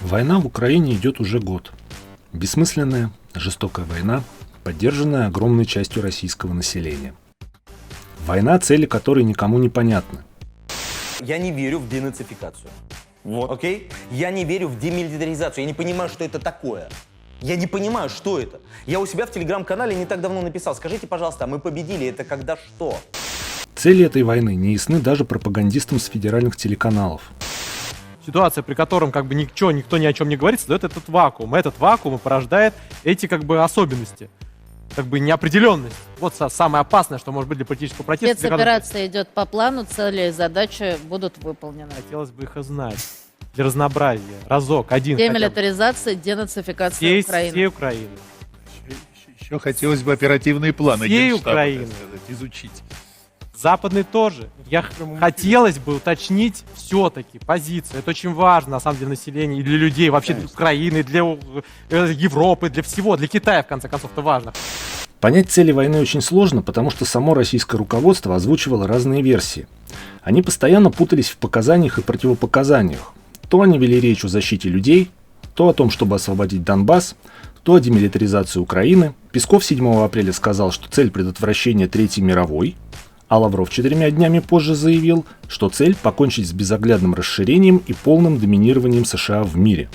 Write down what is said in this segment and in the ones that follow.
Война в Украине идет уже год. Бессмысленная, жестокая война, поддержанная огромной частью российского населения. Война, цели которой никому не понятны. Я не верю в денацификацию. Вот. Окей? Я не верю в демилитаризацию. Я не понимаю, что это такое. Я не понимаю, что это. Я у себя в телеграм-канале не так давно написал. Скажите, пожалуйста, а мы победили, это когда что? Цели этой войны не ясны даже пропагандистам с федеральных телеканалов. Ситуация, при котором никто ни о чем не говорит, создает этот вакуум. Этот вакуум и порождает эти особенности, неопределенность. Вот самое опасное, что может быть для политического протеста. Спецоперация идет по плану, цели и задачи будут выполнены. Хотелось бы их и знать. Для разнообразия. Разок, один. Демилитаризация, денацификация Украины. Всей Украины. Еще хотелось бы оперативные планы Всей Генштаба, Украины. изучить. Западный тоже. Хотелось бы уточнить все-таки позицию. Это очень важно, на самом деле, населению и для людей, вообще для Украины, для Европы, для всего, для Китая, в конце концов, это важно. Понять цели войны очень сложно, потому что само российское руководство озвучивало разные версии. Они постоянно путались в показаниях и противопоказаниях. То они вели речь о защите людей, то о том, чтобы освободить Донбасс, то о демилитаризации Украины. Песков 7 апреля сказал, что цель предотвращения Третьей мировой, а Лавров 4 днями позже заявил, что цель – покончить с безоглядным расширением и полным доминированием США в мире.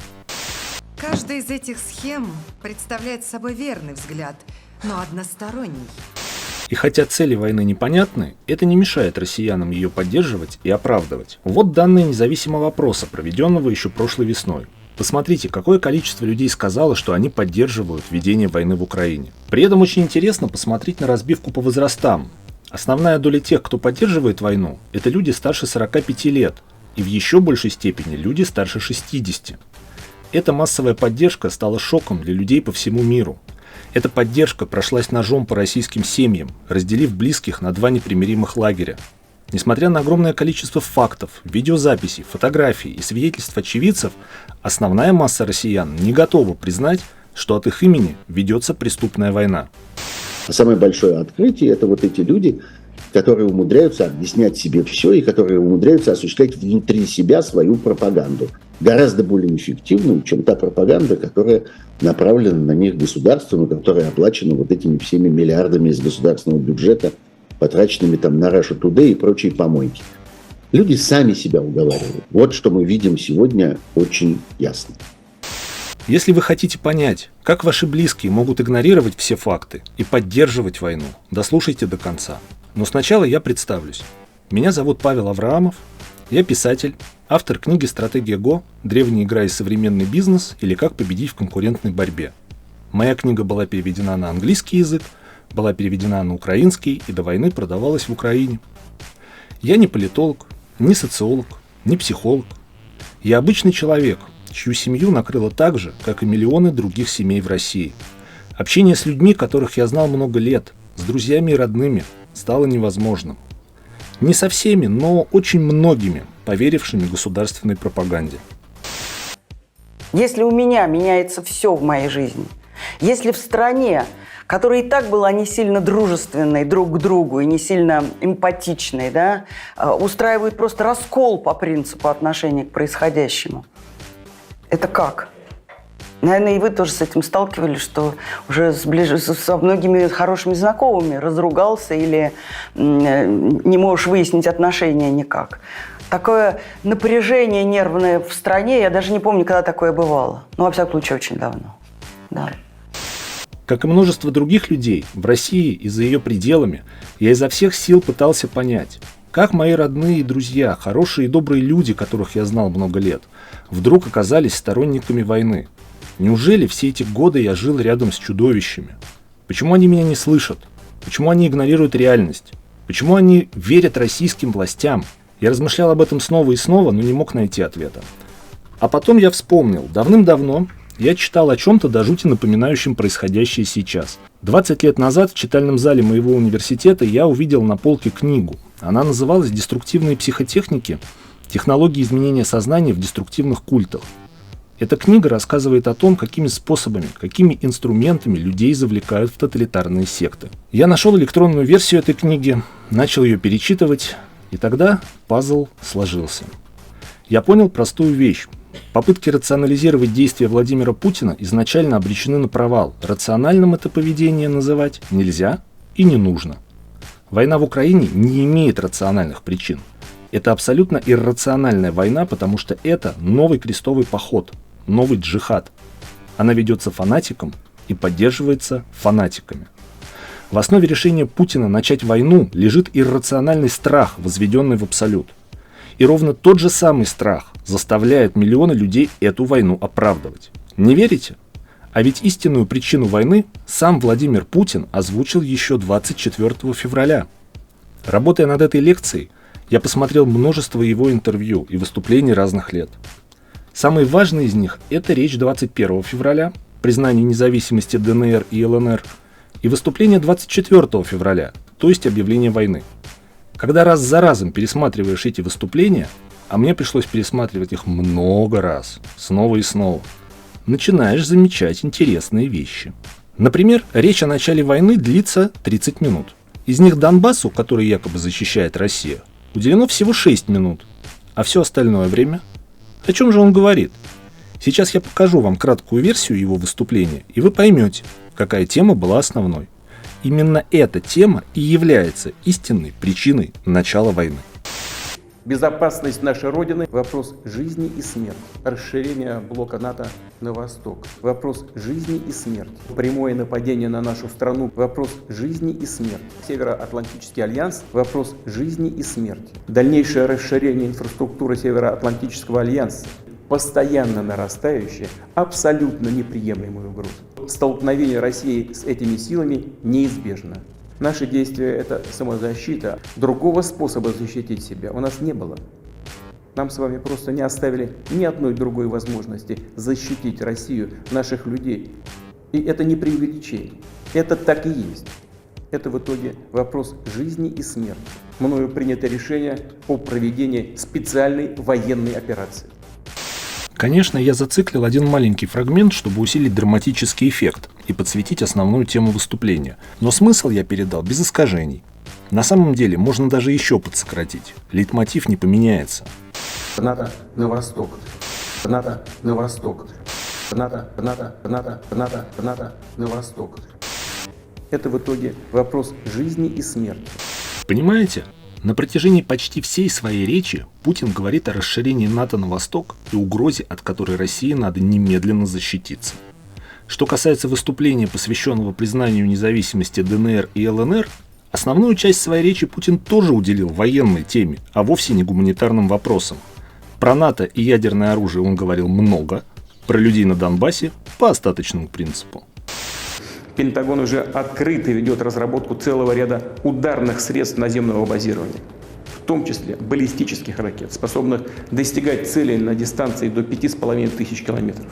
Каждая из этих схем представляет собой верный взгляд, но односторонний. И хотя цели войны непонятны, это не мешает россиянам ее поддерживать и оправдывать. Вот данные независимого опроса, проведенного еще прошлой весной. Посмотрите, какое количество людей сказало, что они поддерживают ведение войны в Украине. При этом очень интересно посмотреть на разбивку по возрастам. Основная доля тех, кто поддерживает войну, это люди старше 45 лет, и в еще большей степени люди старше 60. Эта массовая поддержка стала шоком для людей по всему миру. Эта поддержка прошлась ножом по российским семьям, разделив близких на два непримиримых лагеря. Несмотря на огромное количество фактов, видеозаписей, фотографий и свидетельств очевидцев, основная масса россиян не готова признать, что от их имени ведется преступная война. Самое большое открытие – это вот эти люди, которые умудряются объяснять себе все и которые умудряются осуществлять внутри себя свою пропаганду. Гораздо более эффективную, чем та пропаганда, которая направлена на них государством, которая оплачена вот этими всеми миллиардами из государственного бюджета, потраченными там на Russia Today и прочие помойки. Люди сами себя уговаривают. Вот что мы видим сегодня очень ясно. Если вы хотите понять, как ваши близкие могут игнорировать все факты и поддерживать войну, дослушайте до конца. Но сначала я представлюсь. Меня зовут Павел Авраамов, я писатель, автор книги «Стратегия Го. Древняя игра и современный бизнес» или «Как победить в конкурентной борьбе». Моя книга была переведена на английский язык, была переведена на украинский и до войны продавалась в Украине. Я не политолог, не социолог, не психолог. Я обычный человек, чью семью накрыло так же, как и миллионы других семей в России. Общение с людьми, которых я знал много лет, с друзьями и родными, стало невозможным. Не со всеми, но очень многими, поверившими государственной пропаганде. Если у меня меняется все в моей жизни, если в стране, которая и так была не сильно дружественной друг к другу и не сильно эмпатичной, устраивает просто раскол по принципу отношения к происходящему, это как? Наверное, и вы тоже с этим сталкивались, что уже со многими хорошими знакомыми разругался или не можешь выяснить отношения никак. Такое напряжение нервное в стране, я даже не помню, когда такое бывало. Ну, во всяком случае, очень давно. Да. Как и множество других людей, в России и за ее пределами я изо всех сил пытался понять, как мои родные и друзья, хорошие и добрые люди, которых я знал много лет, вдруг оказались сторонниками войны. Неужели все эти годы я жил рядом с чудовищами? Почему они меня не слышат? Почему они игнорируют реальность? Почему они верят российским властям? Я размышлял об этом снова и снова, но не мог найти ответа. А потом я вспомнил, давным-давно я читал о чем-то до жути напоминающем происходящее сейчас. 20 лет назад в читальном зале моего университета я увидел на полке книгу. Она называлась «Деструктивные психотехники. Технологии изменения сознания в деструктивных культах». Эта книга рассказывает о том, какими способами, какими инструментами людей завлекают в тоталитарные секты. Я нашел электронную версию этой книги, начал ее перечитывать, и тогда пазл сложился. Я понял простую вещь. Попытки рационализировать действия Владимира Путина изначально обречены на провал. Рациональным это поведение называть нельзя и не нужно. Война в Украине не имеет рациональных причин. Это абсолютно иррациональная война, потому что это новый крестовый поход, новый джихад. Она ведется фанатиком и поддерживается фанатиками. В основе решения Путина начать войну лежит иррациональный страх, возведенный в абсолют. И ровно тот же самый страх заставляет миллионы людей эту войну оправдывать. Не верите? А ведь истинную причину войны сам Владимир Путин озвучил еще 24 февраля. Работая над этой лекцией, я посмотрел множество его интервью и выступлений разных лет. Самые важные из них – это речь 21 февраля, признание независимости ДНР и ЛНР, и выступление 24 февраля, то есть объявление войны. Когда раз за разом пересматриваешь эти выступления, а мне пришлось пересматривать их много раз, снова и снова, начинаешь замечать интересные вещи. Например, речь о начале войны длится 30 минут. Из них Донбассу, который якобы защищает Россия, уделено всего 6 минут. А все остальное время? О чем же он говорит? Сейчас я покажу вам краткую версию его выступления, и вы поймете, какая тема была основной. Именно эта тема и является истинной причиной начала войны. Безопасность нашей Родины – вопрос жизни и смерти. Расширение блока НАТО на восток – вопрос жизни и смерти. Прямое нападение на нашу страну – вопрос жизни и смерти. Североатлантический альянс – вопрос жизни и смерти. Дальнейшее расширение инфраструктуры Североатлантического альянса – постоянно нарастающая, абсолютно неприемлемая угроза. Столкновение России с этими силами неизбежно. Наши действия – это самозащита. Другого способа защитить себя у нас не было. Нам с вами просто не оставили ни одной другой возможности защитить Россию, наших людей. И это не преувеличение. Это так и есть. Это в итоге вопрос жизни и смерти. Мною принято решение о проведении специальной военной операции. Конечно, я зациклил один маленький фрагмент, чтобы усилить драматический эффект и подсветить основную тему выступления. Но смысл я передал без искажений. На самом деле можно даже еще подсократить. Лейтмотив не поменяется. НАТО на восток. НАТО на восток. НАТО на восток. Это в итоге вопрос жизни и смерти. Понимаете? На протяжении почти всей своей речи Путин говорит о расширении НАТО на восток и угрозе, от которой России надо немедленно защититься. Что касается выступления, посвященного признанию независимости ДНР и ЛНР, основную часть своей речи Путин тоже уделил военной теме, а вовсе не гуманитарным вопросам. Про НАТО и ядерное оружие он говорил много, про людей на Донбассе по остаточному принципу. Пентагон уже открыто ведет разработку целого ряда ударных средств наземного базирования, в том числе баллистических ракет, способных достигать целей на дистанции до 5500 километров.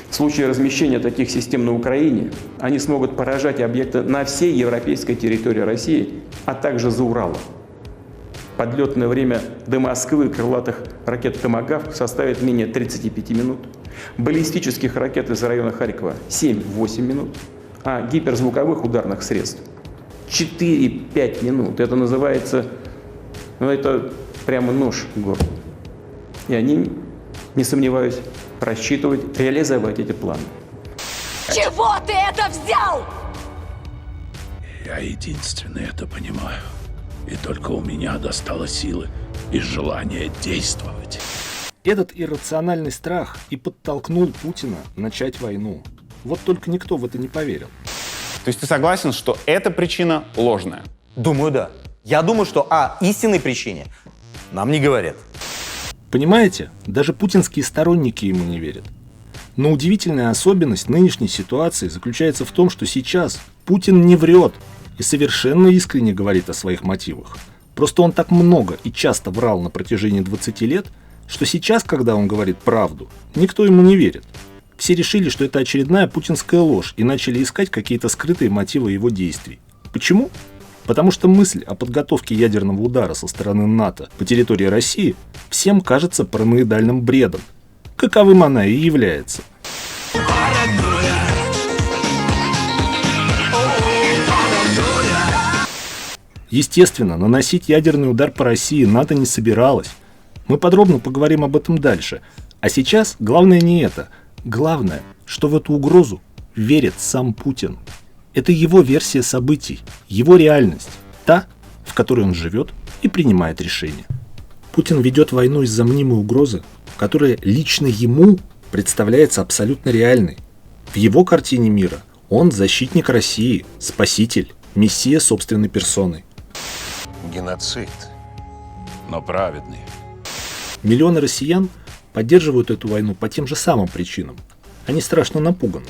В случае размещения таких систем на Украине, они смогут поражать объекты на всей европейской территории России, а также за Уралом. Подлетное время до Москвы крылатых ракет «Томагавк» составит менее 35 минут, баллистических ракет из района Харькова 7-8 минут, а гиперзвуковых ударных средств 4-5 минут. Это называется, это прямо нож в горло. И они, не сомневаюсь, рассчитывают реализовать эти планы. Чего ты это взял? Я единственный это понимаю. И только у меня достало силы и желания действовать. Этот иррациональный страх и подтолкнул Путина начать войну. Вот только никто в это не поверил. То есть ты согласен, что эта причина ложная? Думаю, да. Я думаю, что о истинной причине нам не говорят. Понимаете, даже путинские сторонники ему не верят. Но удивительная особенность нынешней ситуации заключается в том, что сейчас Путин не врет и совершенно искренне говорит о своих мотивах. Просто он так много и часто врал на протяжении 20 лет, что сейчас, когда он говорит правду, никто ему не верит. Все решили, что это очередная путинская ложь и начали искать какие-то скрытые мотивы его действий. Почему? Потому что мысль о подготовке ядерного удара со стороны НАТО по территории России всем кажется параноидальным бредом, каковым она и является. Естественно, наносить ядерный удар по России НАТО не собиралось. Мы подробно поговорим об этом дальше. А сейчас главное не это. Главное, что в эту угрозу верит сам Путин. Это его версия событий, его реальность, та, в которой он живет и принимает решения. Путин ведет войну из-за мнимой угрозы, которая лично ему представляется абсолютно реальной. В его картине мира он защитник России, спаситель, мессия собственной персоной. Геноцид, но праведный. Миллионы россиян поддерживают эту войну по тем же самым причинам. Они страшно напуганы.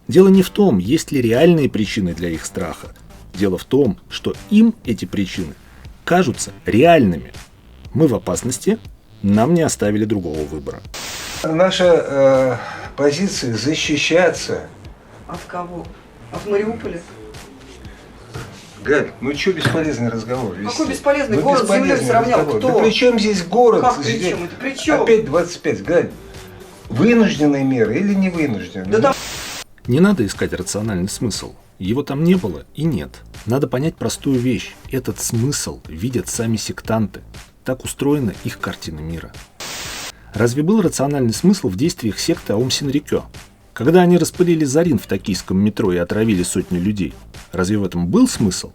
Дело не в том, есть ли реальные причины для их страха. Дело в том, что им эти причины кажутся реальными. Мы в опасности, нам не оставили другого выбора. Наша позиция защищаться. От кого? От Мариуполя? Галь, ну что бесполезный разговор вести? Какой бесполезный? Город с землей сравнял. Кто? Кто? Да при чем здесь город? Как при чем? Это при чем? Опять 25. Галь, вынужденные меры или не вынужденные? Да. Не надо искать рациональный смысл. Его там не было и нет. Надо понять простую вещь. Этот смысл видят сами сектанты. Так устроена их картина мира. Разве был рациональный смысл в действиях секты Аум Синрикё? Когда они распылили Зарин в токийском метро и отравили сотни людей, разве в этом был смысл?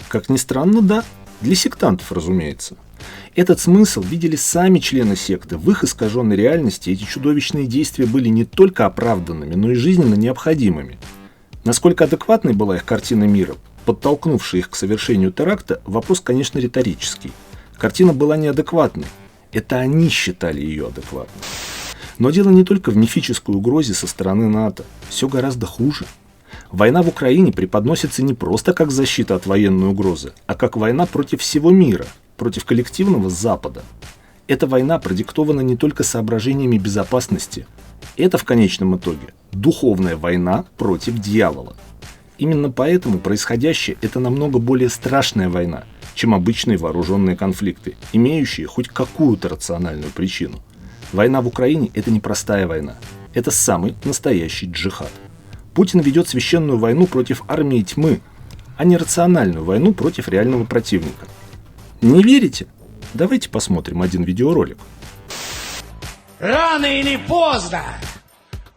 Как ни странно, да. Для сектантов, разумеется. Этот смысл видели сами члены секты. В их искаженной реальности эти чудовищные действия были не только оправданными, но и жизненно необходимыми. Насколько адекватной была их картина мира, подтолкнувшая их к совершению теракта, вопрос, конечно, риторический. Картина была неадекватной. Это они считали ее адекватной. Но дело не только в мифической угрозе со стороны НАТО. Все гораздо хуже. Война в Украине преподносится не просто как защита от военной угрозы, а как война против всего мира, против коллективного Запада. Эта война продиктована не только соображениями безопасности. Это, в конечном итоге, духовная война против дьявола. Именно поэтому происходящее – это намного более страшная война, чем обычные вооруженные конфликты, имеющие хоть какую-то рациональную причину. Война в Украине – это не простая война. Это самый настоящий джихад. Путин ведет священную войну против армии тьмы, а не рациональную войну против реального противника. Не верите? Давайте посмотрим один видеоролик. Рано или поздно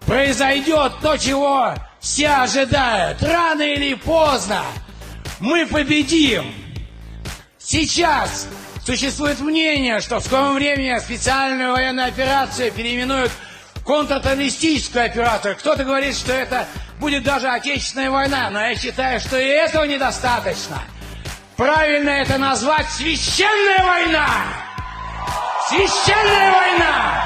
произойдет то, чего все ожидают. Рано или поздно мы победим. Сейчас существует мнение, что в скором времени специальную военную операцию переименуют в контртеррористическую операцию. Кто-то говорит, что это будет даже Отечественная война, но я считаю, что и этого недостаточно. Правильно это назвать священная война! Священная война!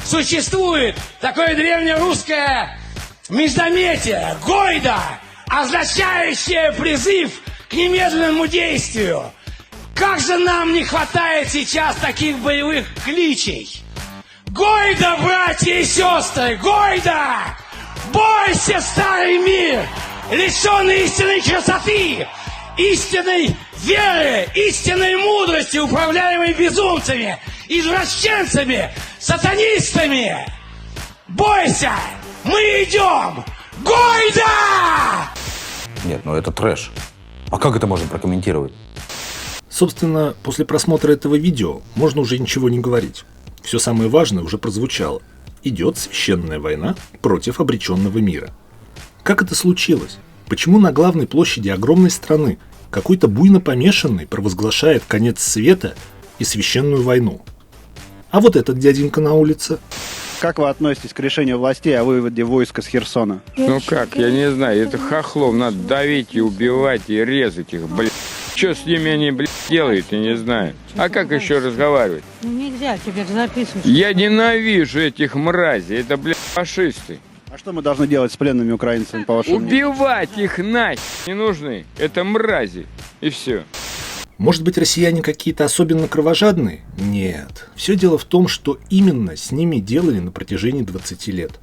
Существует такое древнерусское междометие «Гойда», означающее призыв к немедленному действию. Как же нам не хватает сейчас таких боевых кличей! Гойда, братья и сестры! Гойда! Бойся, старый мир! Лишенный истинной красоты! Истинной веры, истинной мудрости, управляемой безумцами, извращенцами, сатанистами! Бойся! Мы идем! Гойда! Нет, ну это трэш. А как это можно прокомментировать? Собственно, после просмотра этого видео можно уже ничего не говорить. Все самое важное уже прозвучало. Идет священная война против обреченного мира. Как это случилось? Почему на главной площади огромной страны какой-то буйно помешанный провозглашает конец света и священную войну? А вот этот дяденька на улице. Как вы относитесь к решению властей о выводе войска с Херсона? Ну как, я не знаю, это хохлов надо давить и убивать и резать их, блядь. Что с ними они, блядь, делают, я не знаю. А как еще разговаривать? Ну нельзя тебе записывать. Я ненавижу этих мразей, это, блядь, фашисты. А что мы должны делать с пленными украинцами, по вашему мнению? Убивать их нахер не нужны. Это мрази. И все. Может быть, россияне какие-то особенно кровожадные? Нет. Все дело в том, что именно с ними делали на протяжении 20 лет.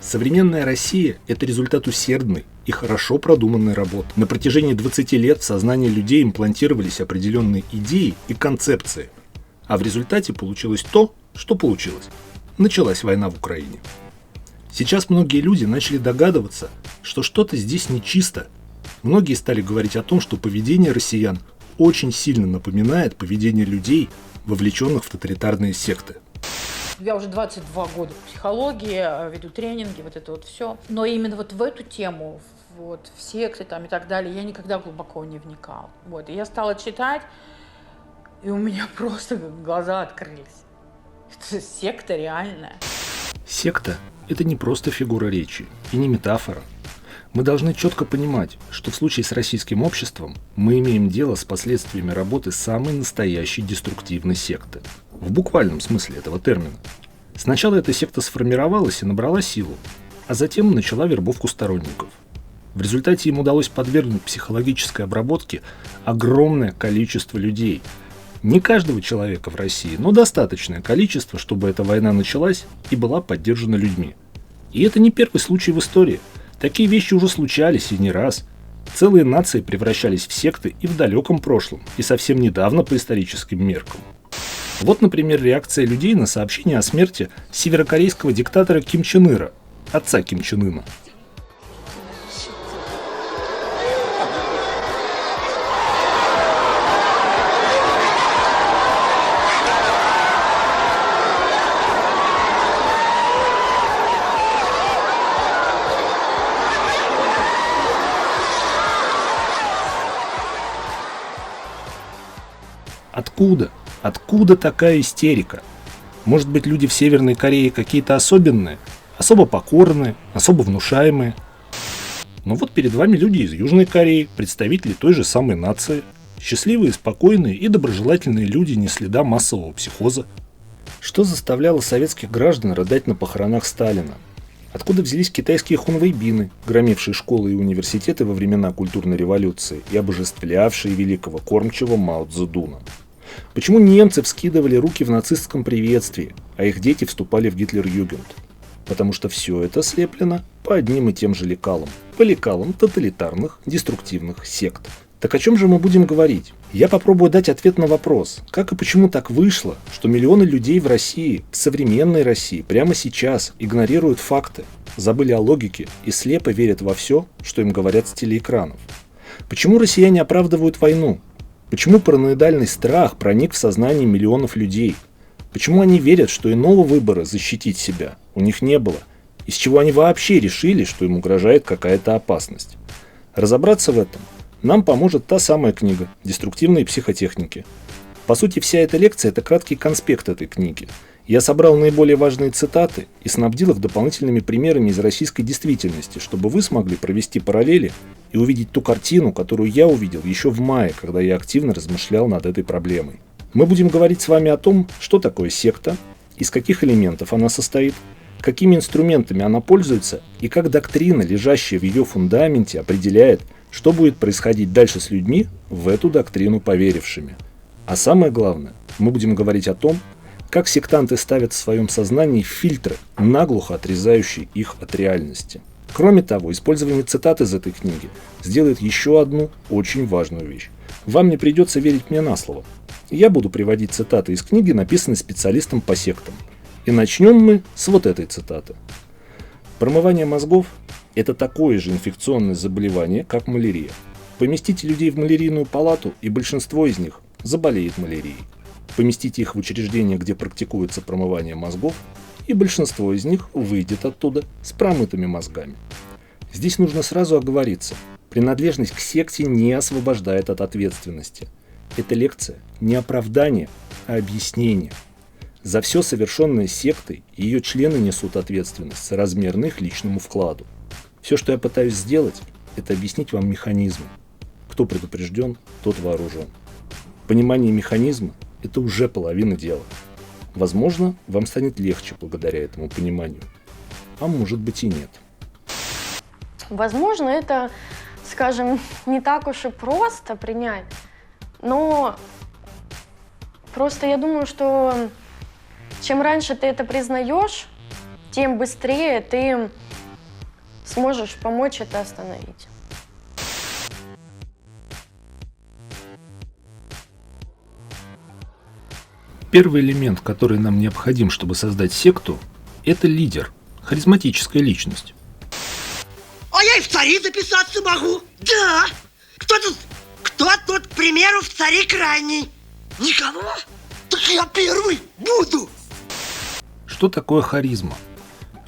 Современная Россия – это результат усердной и хорошо продуманной работы. На протяжении 20 лет в сознание людей имплантировались определенные идеи и концепции. А в результате получилось то, что получилось. Началась война в Украине. Сейчас многие люди начали догадываться, что что-то здесь нечисто. Многие стали говорить о том, что поведение россиян очень сильно напоминает поведение людей, вовлеченных в тоталитарные секты. Я уже 22 года в психологии, веду тренинги, вот это вот все. Но именно вот в эту тему, вот, в секты там и так далее, я никогда глубоко не вникала. Вот, и я стала читать, и у меня просто глаза открылись. Это секта реальная. Секта – это не просто фигура речи и не метафора. Мы должны четко понимать, что в случае с российским обществом мы имеем дело с последствиями работы самой настоящей деструктивной секты. В буквальном смысле этого термина. Сначала эта секта сформировалась и набрала силу, а затем начала вербовку сторонников. В результате им удалось подвергнуть психологической обработке огромное количество людей. Не каждого человека в России, но достаточное количество, чтобы эта война началась и была поддержана людьми. И это не первый случай в истории. Такие вещи уже случались и не раз. Целые нации превращались в секты и в далеком прошлом, и совсем недавно по историческим меркам. Вот, например, реакция людей на сообщение о смерти северокорейского диктатора Ким Чен Ира, отца Ким Чен Ына. Откуда? Откуда такая истерика? Может быть, люди в Северной Корее какие-то особенные, особо покорные, особо внушаемые? Но вот перед вами люди из Южной Кореи, представители той же самой нации. Счастливые, спокойные и доброжелательные люди, не следа массового психоза. Что заставляло советских граждан рыдать на похоронах Сталина? Откуда взялись китайские хунвейбины, громившие школы и университеты во времена культурной революции и обожествлявшие великого кормчего Мао Цзэдуна? Почему немцы вскидывали руки в нацистском приветствии, а их дети вступали в Гитлер-Югенд? Потому что все это слеплено по одним и тем же лекалам. По лекалам тоталитарных, деструктивных сект. Так о чем же мы будем говорить? Я попробую дать ответ на вопрос, как и почему так вышло, что миллионы людей в России, в современной России, прямо сейчас игнорируют факты, забыли о логике и слепо верят во все, что им говорят с телеэкранов. Почему россияне оправдывают войну? Почему параноидальный страх проник в сознание миллионов людей? Почему они верят, что иного выбора защитить себя у них не было? Из чего они вообще решили, что им угрожает какая-то опасность? Разобраться в этом нам поможет та самая книга «Деструктивные психотехники». По сути, вся эта лекция – это краткий конспект этой книги. Я собрал наиболее важные цитаты и снабдил их дополнительными примерами из российской действительности, чтобы вы смогли провести параллели и увидеть ту картину, которую я увидел еще в мае, когда я активно размышлял над этой проблемой. Мы будем говорить с вами о том, что такое секта, из каких элементов она состоит, какими инструментами она пользуется и как доктрина, лежащая в ее фундаменте, определяет, что будет происходить дальше с людьми, в эту доктрину поверившими. А самое главное, мы будем говорить о том, как сектанты ставят в своем сознании фильтры, наглухо отрезающие их от реальности. Кроме того, использование цитат из этой книги сделает еще одну очень важную вещь. Вам не придется верить мне на слово. Я буду приводить цитаты из книги, написанной специалистом по сектам. И начнем мы с вот этой цитаты. Промывание мозгов – это такое же инфекционное заболевание, как малярия. Поместите людей в малярийную палату, и большинство из них заболеет малярией. Поместите их в учреждение, где практикуется промывание мозгов, и большинство из них выйдет оттуда с промытыми мозгами. Здесь нужно сразу оговориться. Принадлежность к секте не освобождает от ответственности. Эта лекция не оправдание, а объяснение. За все совершенное сектой ее члены несут ответственность соразмерно их личному вкладу. Все, что я пытаюсь сделать, это объяснить вам механизмы. Кто предупрежден, тот вооружен. Понимание механизма – это уже половина дела. Возможно, вам станет легче благодаря этому пониманию. А может быть и нет. Возможно, это, скажем, не так уж и просто принять. Но просто я думаю, что чем раньше ты это признаешь, тем быстрее ты сможешь помочь это остановить. Первый элемент, который нам необходим, чтобы создать секту, это лидер, харизматическая личность. А я и в цари записаться могу. Да. Кто тут, к примеру, в цари крайний? Никого? Так я первый буду. Что такое харизма?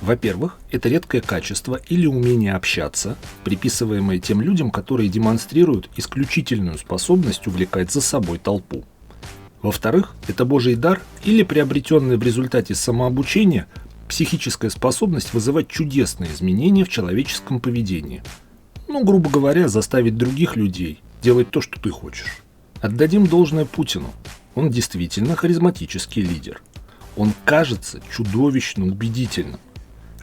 Во-первых, это редкое качество или умение общаться, приписываемое тем людям, которые демонстрируют исключительную способность увлекать за собой толпу. Во-вторых, это Божий дар или приобретенная в результате самообучения психическая способность вызывать чудесные изменения в человеческом поведении. Грубо говоря, заставить других людей делать то, что ты хочешь. Отдадим должное Путину. Он действительно харизматический лидер. Он кажется чудовищно убедительным.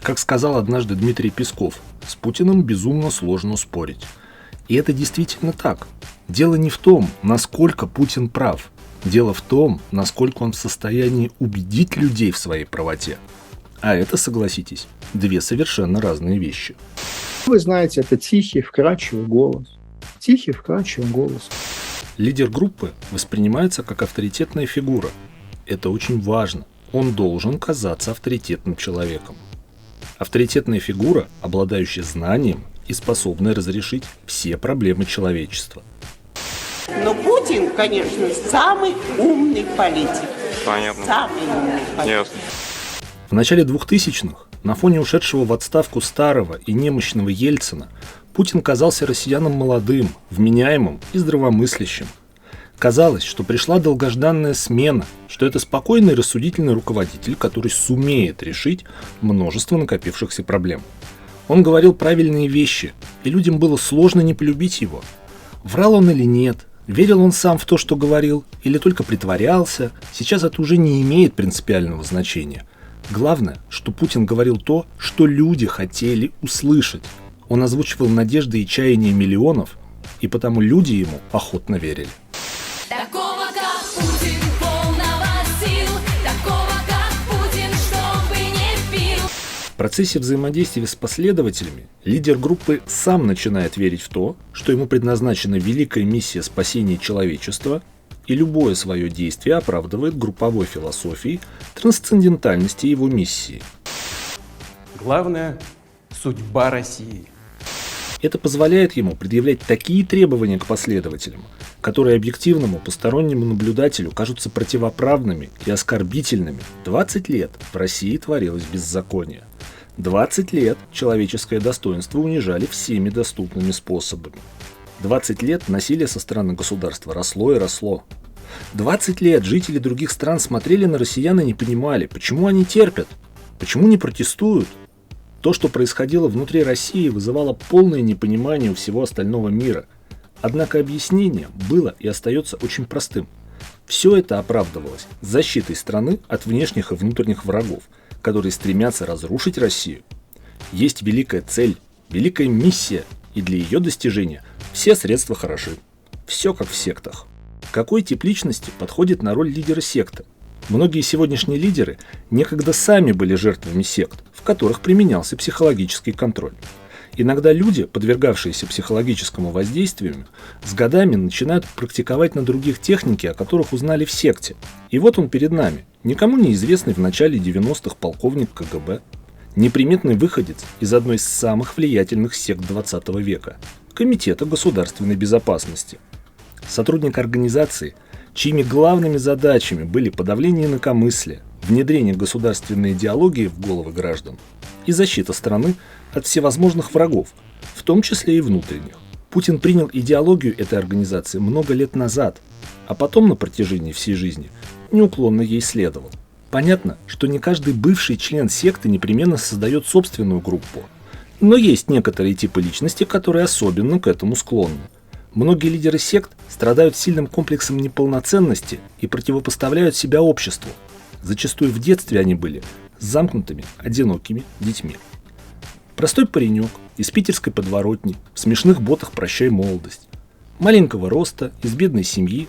Как сказал однажды Дмитрий Песков, с Путиным безумно сложно спорить. И это действительно так. Дело не в том, насколько Путин прав. Дело в том, насколько он в состоянии убедить людей в своей правоте. А это, согласитесь, две совершенно разные вещи. Вы знаете, это тихий, вкрадчивый голос. Тихий, вкрадчивый голос. Лидер группы воспринимается как авторитетная фигура. Это очень важно. Он должен казаться авторитетным человеком. Авторитетная фигура, обладающая знанием и способная разрешить все проблемы человечества. Но Путин, конечно, самый умный политик. Понятно. Самый умный политик. Ясно. В начале 2000-х, на фоне ушедшего в отставку старого и немощного Ельцина, Путин казался россиянам молодым, вменяемым и здравомыслящим. Казалось, что пришла долгожданная смена, что это спокойный и рассудительный руководитель, который сумеет решить множество накопившихся проблем. Он говорил правильные вещи, и людям было сложно не полюбить его. Врал он или нет, верил он сам в то, что говорил, или только притворялся, сейчас это уже не имеет принципиального значения. Главное, что Путин говорил то, что люди хотели услышать. Он озвучивал надежды и чаяния миллионов, и потому люди ему охотно верили. Такого, как Путин, полного сил, такого, как Путин, чтобы не пил. В процессе взаимодействия с последователями лидер группы сам начинает верить в то, что ему предназначена великая миссия спасения человечества, и любое свое действие оправдывает групповой философией трансцендентальности его миссии. Главное – судьба России. Это позволяет ему предъявлять такие требования к последователям, которые объективному постороннему наблюдателю кажутся противоправными и оскорбительными. 20 лет в России творилось беззаконие. 20 лет человеческое достоинство унижали всеми доступными способами. 20 лет насилие со стороны государства росло и росло. 20 лет жители других стран смотрели на россиян и не понимали, почему они терпят, почему не протестуют. То, что происходило внутри России, вызывало полное непонимание у всего остального мира. Однако объяснение было и остается очень простым. Все это оправдывалось защитой страны от внешних и внутренних врагов, которые стремятся разрушить Россию. Есть великая цель, великая миссия, и для ее достижения все средства хороши. Все как в сектах. Какой тип личности подходит на роль лидера секты? Многие сегодняшние лидеры некогда сами были жертвами сект, в которых применялся психологический контроль. Иногда люди, подвергавшиеся психологическому воздействию, с годами начинают практиковать на других техники, о которых узнали в секте. И вот он перед нами, никому неизвестный в начале 90-х полковник КГБ, неприметный выходец из одной из самых влиятельных сект 20 века – Комитета государственной безопасности. Сотрудник организации, чьими главными задачами были подавление инакомыслия, внедрение государственной идеологии в головы граждан и защита страны от всевозможных врагов, в том числе и внутренних. Путин принял идеологию этой организации много лет назад, а потом на протяжении всей жизни неуклонно ей следовал. Понятно, что не каждый бывший член секты непременно создает собственную группу, но есть некоторые типы личности, которые особенно к этому склонны. Многие лидеры сект страдают сильным комплексом неполноценности и противопоставляют себя обществу. Зачастую в детстве они были замкнутыми, одинокими детьми. Простой паренек из питерской подворотни, в смешных ботах «Прощай, молодость». Маленького роста, из бедной семьи.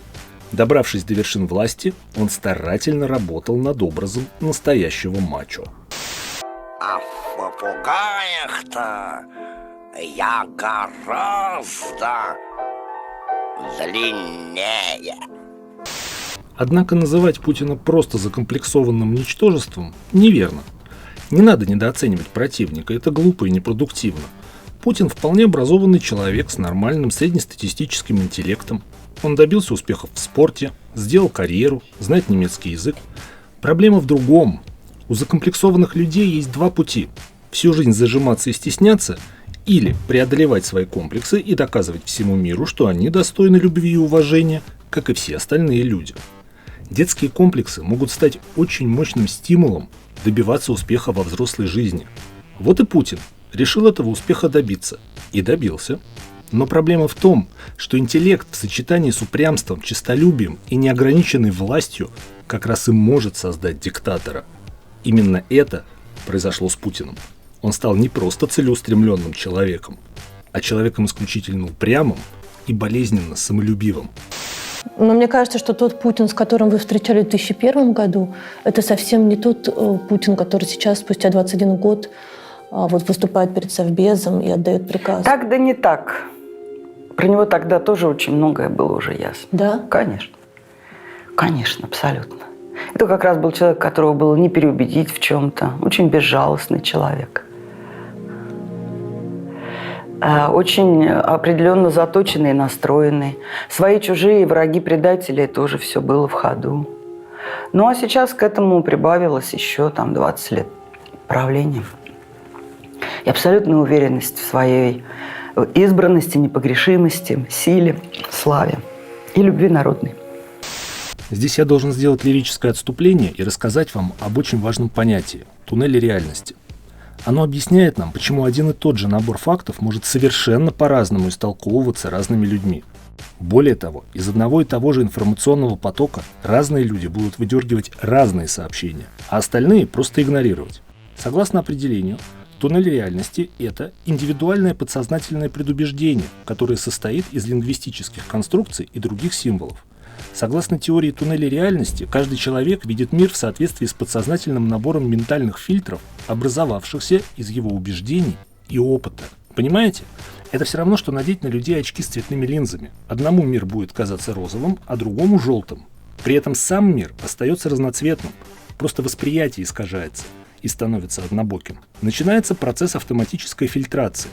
Добравшись до вершин власти, он старательно работал над образом настоящего мачо. А в попугаях-то я гораздо длиннее. Однако называть Путина просто закомплексованным ничтожеством неверно. Не надо недооценивать противника, это глупо и непродуктивно. Путин вполне образованный человек с нормальным среднестатистическим интеллектом. Он добился успехов в спорте, сделал карьеру, знает немецкий язык. Проблема в другом. У закомплексованных людей есть два пути: всю жизнь зажиматься и стесняться, или преодолевать свои комплексы и доказывать всему миру, что они достойны любви и уважения, как и все остальные люди. Детские комплексы могут стать очень мощным стимулом добиваться успеха во взрослой жизни. Вот и Путин решил этого успеха добиться. И добился. Но проблема в том, что интеллект в сочетании с упрямством, честолюбием и неограниченной властью как раз и может создать диктатора. Именно это произошло с Путиным. Он стал не просто целеустремленным человеком, а человеком исключительно упрямым и болезненно самолюбивым. Но мне кажется, что тот Путин, с которым вы встречались в 2001 году, это совсем не тот Путин, который сейчас, спустя 21 год, вот выступает перед Совбезом и отдает приказ. Так да не так. Про него тогда тоже очень многое было уже ясно. Да? Конечно. Конечно, абсолютно. Это как раз был человек, которого было не переубедить в чем-то. Очень безжалостный человек. Очень определенно заточенный и настроенный. Свои, чужие, враги, предатели, тоже все было в ходу. Ну а сейчас к этому прибавилось еще 20 лет правления. И абсолютная уверенность в своей избранности, непогрешимости, силе, славе и любви народной. Здесь я должен сделать лирическое отступление и рассказать вам об очень важном понятии – туннеле реальности. Оно объясняет нам, почему один и тот же набор фактов может совершенно по-разному истолковываться разными людьми. Более того, из одного и того же информационного потока разные люди будут выдергивать разные сообщения, а остальные просто игнорировать. Согласно определению, туннель реальности – это индивидуальное подсознательное предубеждение, которое состоит из лингвистических конструкций и других символов. Согласно теории туннеля реальности, каждый человек видит мир в соответствии с подсознательным набором ментальных фильтров, образовавшихся из его убеждений и опыта. Понимаете? Это все равно, что надеть на людей очки с цветными линзами. Одному мир будет казаться розовым, а другому желтым. При этом сам мир остается разноцветным, просто восприятие искажается и становится однобоким. Начинается процесс автоматической фильтрации.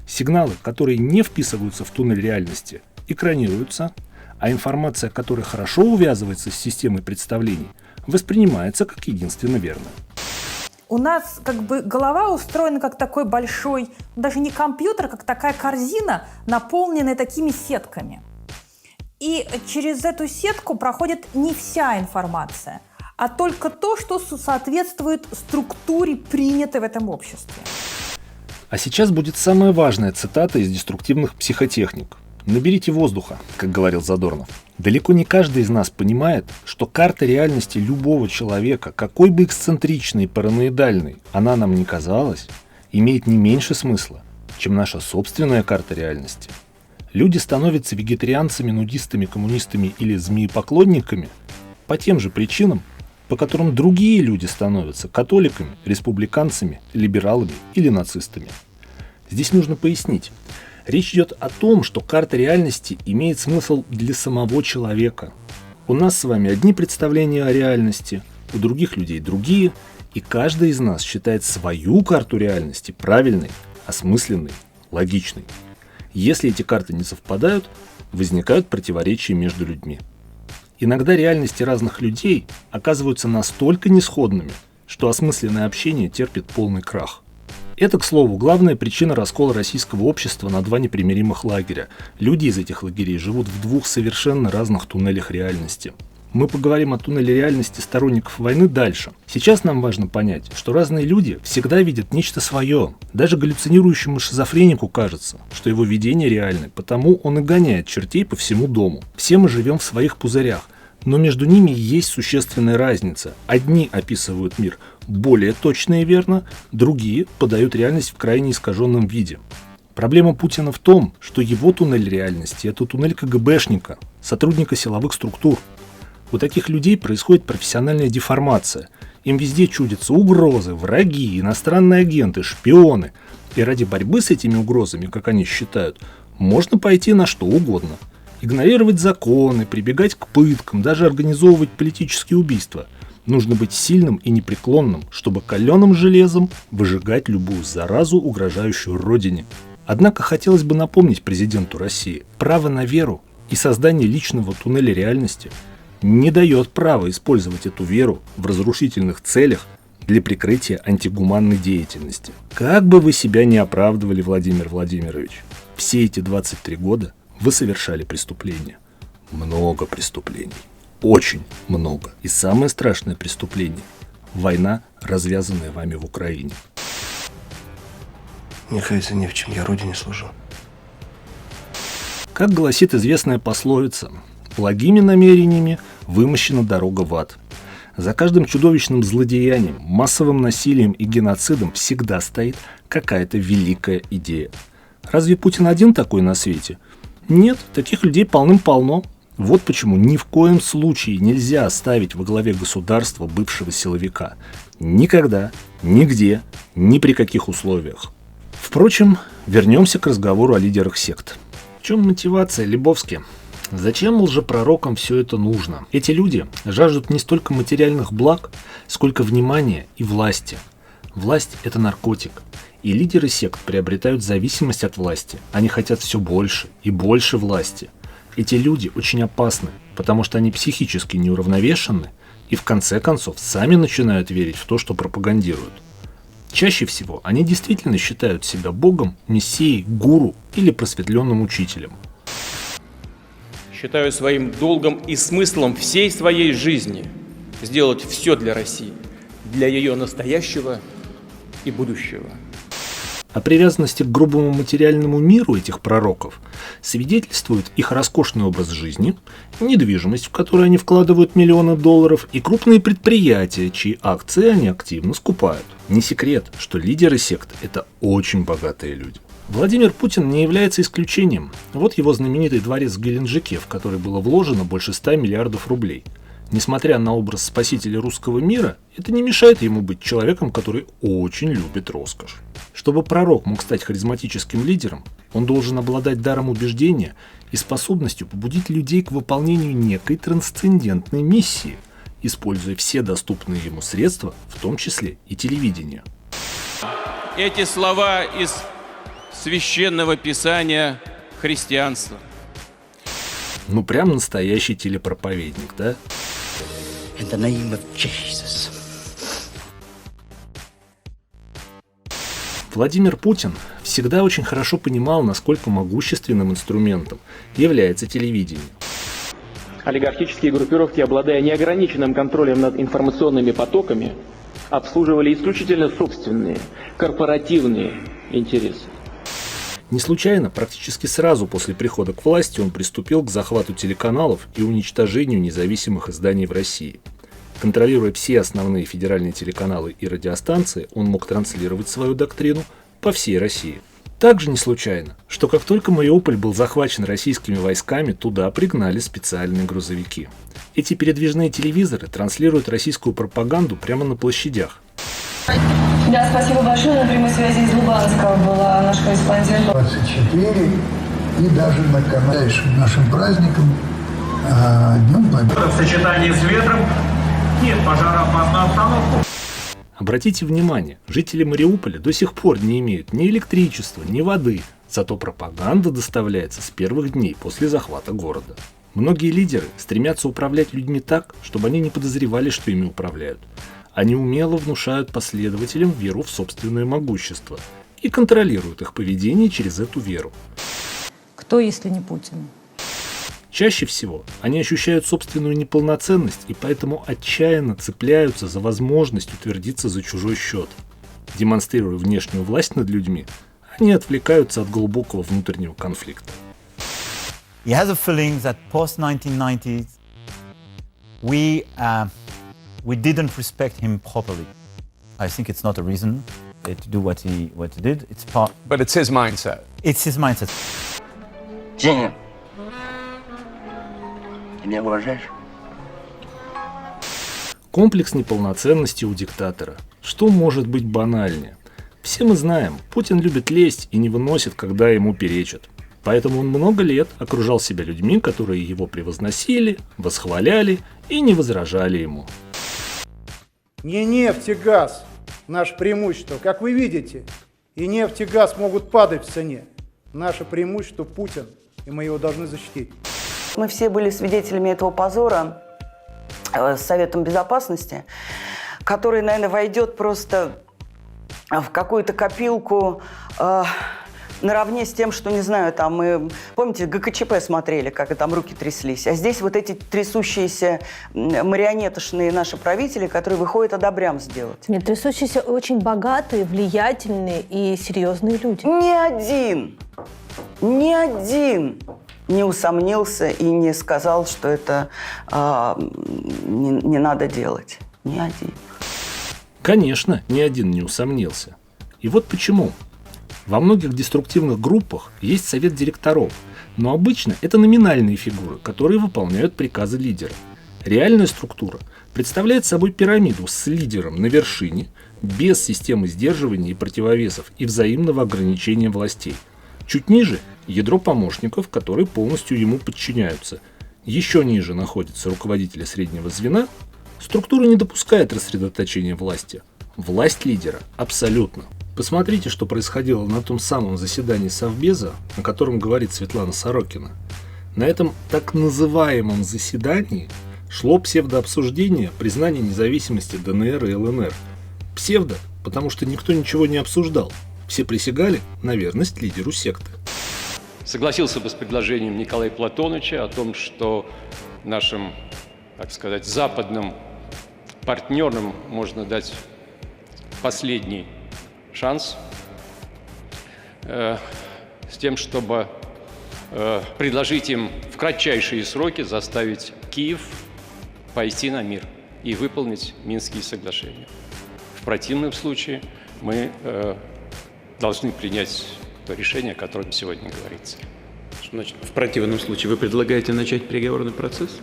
Сигналы, которые не вписываются в туннель реальности, экранируются, а информация, которая хорошо увязывается с системой представлений, воспринимается как единственно верная. У нас голова устроена как такой большой, даже не компьютер, как такая корзина, наполненная такими сетками. И через эту сетку проходит не вся информация, а только то, что соответствует структуре, принятой в этом обществе. А сейчас будет самая важная цитата из деструктивных психотехник. «Наберите воздуха», как говорил Задорнов. Далеко не каждый из нас понимает, что карта реальности любого человека, какой бы эксцентричной и параноидальной она нам ни казалась, имеет не меньше смысла, чем наша собственная карта реальности. Люди становятся вегетарианцами, нудистами, коммунистами или змеепоклонниками по тем же причинам, по которым другие люди становятся католиками, республиканцами, либералами или нацистами. Здесь нужно пояснить. Речь идет о том, что карта реальности имеет смысл для самого человека. У нас с вами одни представления о реальности, у других людей другие, и каждый из нас считает свою карту реальности правильной, осмысленной, логичной. Если эти карты не совпадают, возникают противоречия между людьми. Иногда реальности разных людей оказываются настолько несходными, что осмысленное общение терпит полный крах. Это, к слову, главная причина раскола российского общества на два непримиримых лагеря. Люди из этих лагерей живут в двух совершенно разных туннелях реальности. Мы поговорим о туннеле реальности сторонников войны дальше. Сейчас нам важно понять, что разные люди всегда видят нечто свое. Даже галлюцинирующему шизофренику кажется, что его видения реальны, потому он и гоняет чертей по всему дому. Все мы живем в своих пузырях, но между ними есть существенная разница. Одни описывают мир более точно и верно, другие подают реальность в крайне искаженном виде. Проблема Путина в том, что его туннель реальности – это туннель КГБшника, сотрудника силовых структур. У таких людей происходит профессиональная деформация. Им везде чудятся угрозы, враги, иностранные агенты, шпионы. И ради борьбы с этими угрозами, как они считают, можно пойти на что угодно. Игнорировать законы, прибегать к пыткам, даже организовывать политические убийства. Нужно быть сильным и непреклонным, чтобы каленым железом выжигать любую заразу, угрожающую Родине. Однако хотелось бы напомнить президенту России, право на веру и создание личного туннеля реальности не дает права использовать эту веру в разрушительных целях для прикрытия антигуманной деятельности. Как бы вы себя ни оправдывали, Владимир Владимирович, все эти 23 года вы совершали преступления. Много преступлений. Очень много. И самое страшное преступление – война, развязанная вами в Украине. Мне кажется, не в чем, я родине служу. Как гласит известная пословица, благими намерениями вымощена дорога в ад. За каждым чудовищным злодеянием, массовым насилием и геноцидом всегда стоит какая-то великая идея. Разве Путин один такой на свете? Нет, таких людей полным-полно. Вот почему ни в коем случае нельзя оставить во главе государства бывшего силовика. Никогда, нигде, ни при каких условиях. Впрочем, вернемся к разговору о лидерах сект. В чем мотивация, Лебовски? Зачем лжепророкам все это нужно? Эти люди жаждут не столько материальных благ, сколько внимания и власти. Власть – это наркотик. И лидеры сект приобретают зависимость от власти. Они хотят все больше и больше власти. Эти люди очень опасны, потому что они психически неуравновешены и в конце концов сами начинают верить в то, что пропагандируют. Чаще всего они действительно считают себя богом, мессией, гуру или просветленным учителем. Считаю своим долгом и смыслом всей своей жизни сделать все для России, для ее настоящего и будущего. О привязанности к грубому материальному миру этих пророков свидетельствует их роскошный образ жизни, недвижимость, в которую они вкладывают миллионы долларов, и крупные предприятия, чьи акции они активно скупают. Не секрет, что лидеры сект – это очень богатые люди. Владимир Путин не является исключением. Вот его знаменитый дворец в Геленджике, в который было вложено больше 100 миллиардов рублей. Несмотря на образ спасителя русского мира, это не мешает ему быть человеком, который очень любит роскошь. Чтобы пророк мог стать харизматическим лидером, он должен обладать даром убеждения и способностью побудить людей к выполнению некой трансцендентной миссии, используя все доступные ему средства, в том числе и телевидение. Эти слова из священного писания христианства. Ну прям настоящий телепроповедник, да? In the name of Jesus. Владимир Путин всегда очень хорошо понимал, насколько могущественным инструментом является телевидение. Олигархические группировки, обладая неограниченным контролем над информационными потоками, обслуживали исключительно собственные, корпоративные интересы. Не случайно, практически сразу после прихода к власти он приступил к захвату телеканалов и уничтожению независимых изданий в России. Контролируя все основные федеральные телеканалы и радиостанции, он мог транслировать свою доктрину по всей России. Также не случайно, что как только Мариуполь был захвачен российскими войсками, туда пригнали специальные грузовики. Эти передвижные телевизоры транслируют российскую пропаганду прямо на площадях. Да, спасибо большое. На прямой связи из Луганска была наш корреспондент. 24 и даже на канале нашим праздником Днем Победы. В сочетании с ветром нет пожароопасную обстановку. Обратите внимание, жители Мариуполя до сих пор не имеют ни электричества, ни воды, зато пропаганда доставляется с первых дней после захвата города. Многие лидеры стремятся управлять людьми так, чтобы они не подозревали, что ими управляют. Они умело внушают последователям веру в собственное могущество и контролируют их поведение через эту веру. Кто, если не Путин? Чаще всего они ощущают собственную неполноценность и поэтому отчаянно цепляются за возможность утвердиться за чужой счет. Демонстрируя внешнюю власть над людьми, они отвлекаются от глубокого внутреннего конфликта. He has a feeling that post-1990s we didn't respect him properly. I think it's not a reason to do what he did. It's part. But it's his mindset. It's his mindset. Женя, ты меня уважаешь? Комплекс неполноценности у диктатора. Что может быть банальнее? Все мы знаем, Путин любит лезть и не выносит, когда ему перечат. Поэтому он много лет окружал себя людьми, которые его превозносили, восхваляли и не возражали ему. Не нефть и газ – наше преимущество. Как вы видите, и нефть и газ могут падать в цене. Наше преимущество – Путин, и мы его должны защитить. Мы все были свидетелями этого позора с Советом Безопасности, который, наверное, войдет просто в какую-то копилку наравне с тем, что, не знаю, там мы, помните, ГКЧП смотрели, как там руки тряслись, а здесь вот эти трясущиеся марионеточные наши правители, которые выходят одобрям сделать. Нет, трясущиеся очень богатые, влиятельные и серьезные люди. Ни один не усомнился и не сказал, что это не надо делать. Ни один. Конечно, ни один не усомнился. И вот почему. Во многих деструктивных группах есть совет директоров, но обычно это номинальные фигуры, которые выполняют приказы лидера. Реальная структура представляет собой пирамиду с лидером на вершине, без системы сдерживания и противовесов и взаимного ограничения властей. Чуть ниже – ядро помощников, которые полностью ему подчиняются. Еще ниже находятся руководители среднего звена. Структура не допускает рассредоточения власти. Власть лидера абсолютно. Посмотрите, что происходило на том самом заседании Совбеза, о котором говорит Светлана Сорокина. На этом так называемом заседании шло псевдообсуждение признания независимости ДНР и ЛНР. Псевдо, потому что никто ничего не обсуждал. Все присягали на верность лидеру секты. Согласился бы с предложением Николая Платоновича о том, что нашим, так сказать, западным партнерам можно дать последний шанс с тем, чтобы предложить им в кратчайшие сроки заставить Киев пойти на мир и выполнить Минские соглашения. В противном случае мы должны принять то решение, о котором сегодня говорится. Что значит, в противном случае вы предлагаете начать переговорный процесс?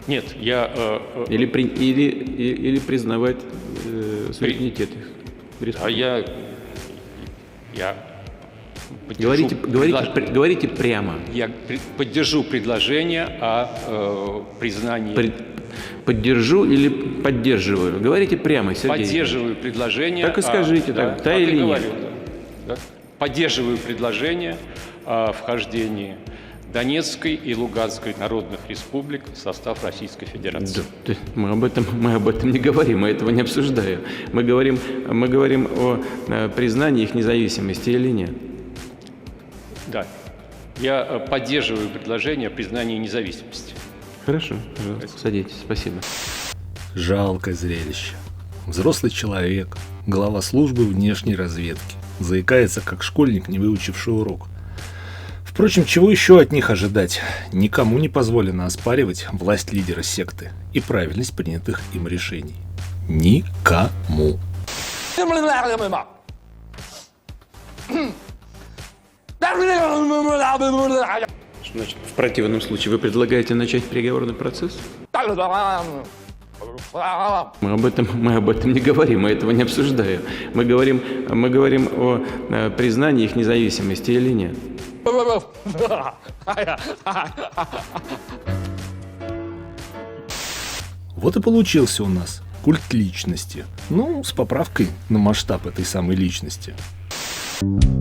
Нет, я... Или признавать суверенитет их. А я говорите прямо. Я поддержу предложение о признании... Поддержу или поддерживаю? Говорите прямо, Сергей. Поддерживаю предложение... Так и скажите, да или нет. Да. Поддерживаю предложение о вхождении Донецкой и Луганской народных республик в состав Российской Федерации. Да, мы об этом не говорим, мы этого не обсуждаем. Мы говорим о признании их независимости или нет. Да. Я поддерживаю предложение о признании независимости. Хорошо, пожалуйста, садитесь, спасибо. Жалкое зрелище. Взрослый человек, глава службы внешней разведки, заикается как школьник, не выучивший урок. Впрочем, чего еще от них ожидать? Никому не позволено оспаривать власть лидера секты и правильность принятых им решений. Никому. Что значит, в противном случае вы предлагаете начать переговорный процесс? Мы об этом не говорим, мы этого не обсуждаем. Мы говорим о признании их независимости или нет. Вот и получился у нас культ личности. Ну, с поправкой на масштаб этой самой личности.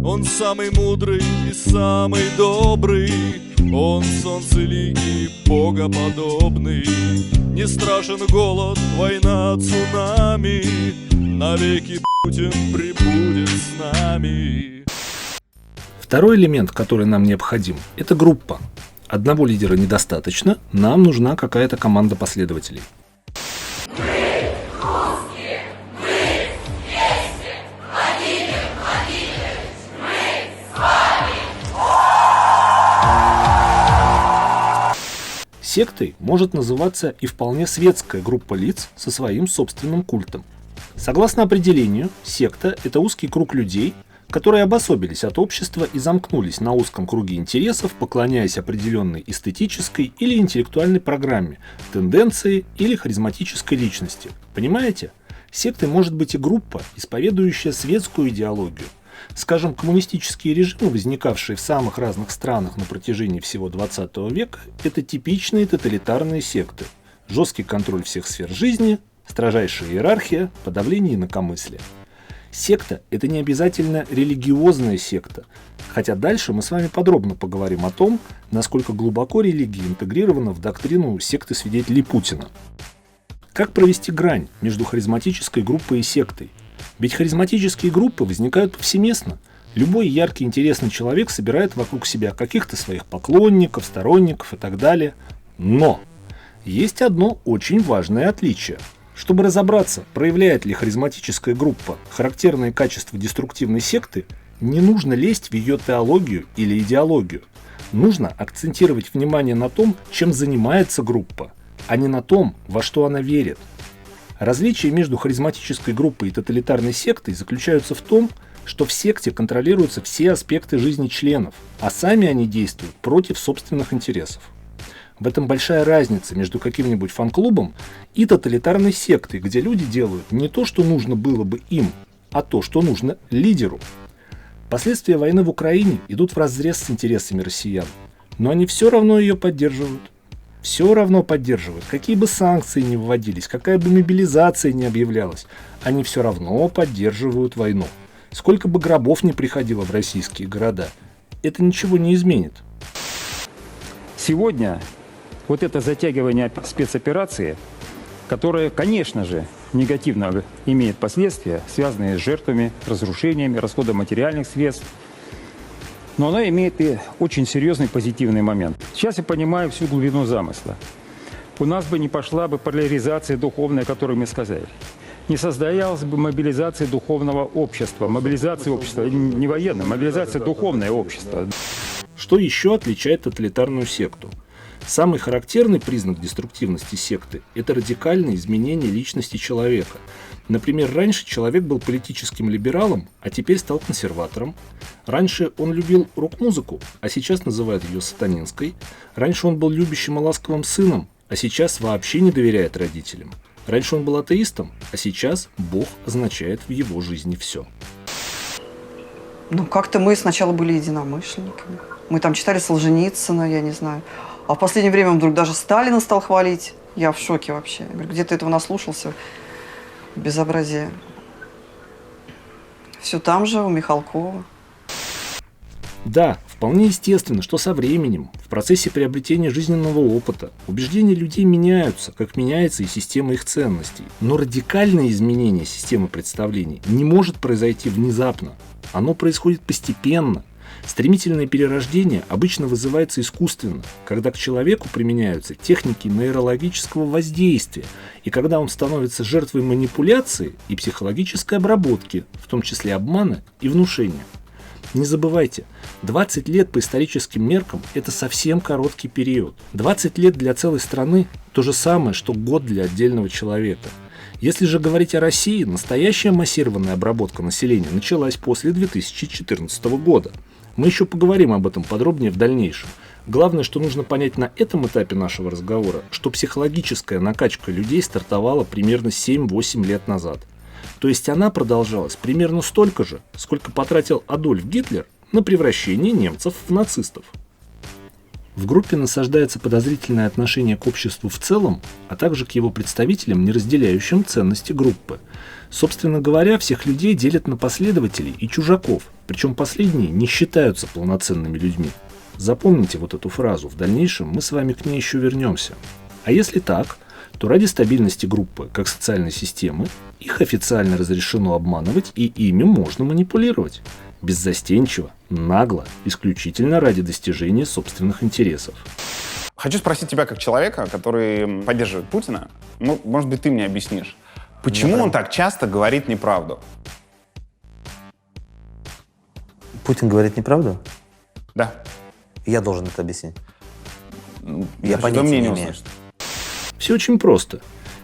Он самый мудрый и самый добрый, он солнцеликий, богоподобный. Не страшен голод, война, цунами, навеки Путин пребудет с нами. Второй элемент, который нам необходим, это группа. Одного лидера недостаточно, нам нужна какая-то команда последователей. Сектой может называться и вполне светская группа лиц со своим собственным культом. Согласно определению, секта – это узкий круг людей, которые обособились от общества и замкнулись на узком круге интересов, поклоняясь определенной эстетической или интеллектуальной программе, тенденции или харизматической личности. Понимаете? Сектой может быть и группа, исповедующая светскую идеологию. Скажем, коммунистические режимы, возникавшие в самых разных странах на протяжении всего 20 века, это типичные тоталитарные секты. Жесткий контроль всех сфер жизни, строжайшая иерархия, подавление инакомыслия. Секта – это не обязательно религиозная секта, хотя дальше мы с вами подробно поговорим о том, насколько глубоко религия интегрирована в доктрину секты свидетелей Путина. Как провести грань между харизматической группой и сектой? Ведь харизматические группы возникают повсеместно. Любой яркий, интересный человек собирает вокруг себя каких-то своих поклонников, сторонников и так далее. Но есть одно очень важное отличие. Чтобы разобраться, проявляет ли харизматическая группа характерные качества деструктивной секты, не нужно лезть в ее теологию или идеологию. Нужно акцентировать внимание на том, чем занимается группа, а не на том, во что она верит. Различие между харизматической группой и тоталитарной сектой заключаются в том, что в секте контролируются все аспекты жизни членов, а сами они действуют против собственных интересов. В этом большая разница между каким-нибудь фан-клубом и тоталитарной сектой, где люди делают не то, что нужно было бы им, а то, что нужно лидеру. Последствия войны в Украине идут вразрез с интересами россиян, но они все равно ее поддерживают. Все равно поддерживают. Какие бы санкции ни вводились, какая бы мобилизация ни объявлялась, они все равно поддерживают войну. Сколько бы гробов ни приходило в российские города, это ничего не изменит. Сегодня вот это затягивание спецоперации, которое, конечно же, негативно имеет последствия, связанные с жертвами, разрушениями, расходом материальных средств, но оно имеет и очень серьезный позитивный момент. Сейчас я понимаю всю глубину замысла. У нас бы не пошла бы поляризация духовная, о которой мы сказали. Не состоялась бы мобилизация духовного общества. Мобилизация общества, не военная, мобилизация духовное общество. Что еще отличает тоталитарную секту? Самый характерный признак деструктивности секты – это радикальное изменение личности человека. Например, раньше человек был политическим либералом, а теперь стал консерватором. Раньше он любил рок-музыку, а сейчас называют ее сатанинской. Раньше он был любящим и ласковым сыном, а сейчас вообще не доверяет родителям. Раньше он был атеистом, а сейчас Бог означает в его жизни все. Ну, как-то мы сначала были единомышленниками. Мы там читали Солженицына, я не знаю. А в последнее время он вдруг даже Сталина стал хвалить. Я в шоке вообще. Я говорю, где ты этого наслушался? Безобразие. Все там же, у Михалкова. Да, вполне естественно, что со временем, в процессе приобретения жизненного опыта, убеждения людей меняются, как меняется и система их ценностей. Но радикальное изменение системы представлений не может произойти внезапно. Оно происходит постепенно. Стремительное перерождение обычно вызывается искусственно, когда к человеку применяются техники нейрологического воздействия, и когда он становится жертвой манипуляции и психологической обработки, в том числе обмана и внушения. Не забывайте, 20 лет по историческим меркам – это совсем короткий период. 20 лет для целой страны – то же самое, что год для отдельного человека. Если же говорить о России, настоящая массированная обработка населения началась после 2014 года. Мы еще поговорим об этом подробнее в дальнейшем. Главное, что нужно понять на этом этапе нашего разговора, что психологическая накачка людей стартовала примерно 7-8 лет назад. То есть она продолжалась примерно столько же, сколько потратил Адольф Гитлер на превращение немцев в нацистов. В группе насаждается подозрительное отношение к обществу в целом, а также к его представителям, не разделяющим ценности группы. Собственно говоря, всех людей делят на последователей и чужаков, причем последние не считаются полноценными людьми. Запомните вот эту фразу, в дальнейшем мы с вами к ней еще вернемся. А если так, то ради стабильности группы как социальной системы их официально разрешено обманывать и ими можно манипулировать. Беззастенчиво, нагло, исключительно ради достижения собственных интересов. Хочу спросить тебя как человека, который поддерживает Путина, ну, может быть, ты мне объяснишь, почему он так часто говорит неправду? Путин говорит неправду? Да. Я должен это объяснить. Я понятия не имею. Все очень просто.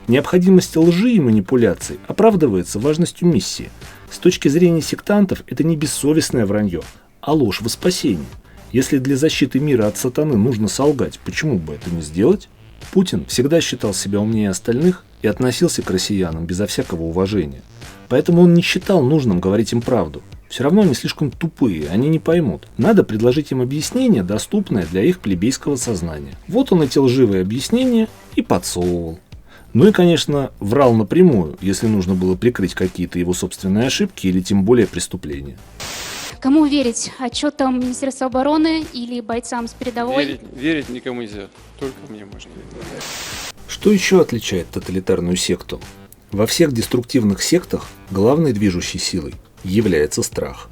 Необходимость лжи и манипуляций оправдывается важностью миссии. С точки зрения сектантов это не бессовестное вранье, а ложь во спасение. Если для защиты мира от сатаны нужно солгать, почему бы это не сделать? Путин всегда считал себя умнее остальных и относился к россиянам безо всякого уважения. Поэтому он не считал нужным говорить им правду. Все равно они слишком тупые, они не поймут. Надо предложить им объяснение, доступное для их плебейского сознания. Вот он эти лживые объяснения и подсовывал. Ну и, конечно, врал напрямую, если нужно было прикрыть какие-то его собственные ошибки или тем более преступления. Кому верить? Отчетам Министерства обороны или бойцам с передовой? Верить никому нельзя, только мне можно верить. Что еще отличает тоталитарную секту? Во всех деструктивных сектах главной движущей силой является страх.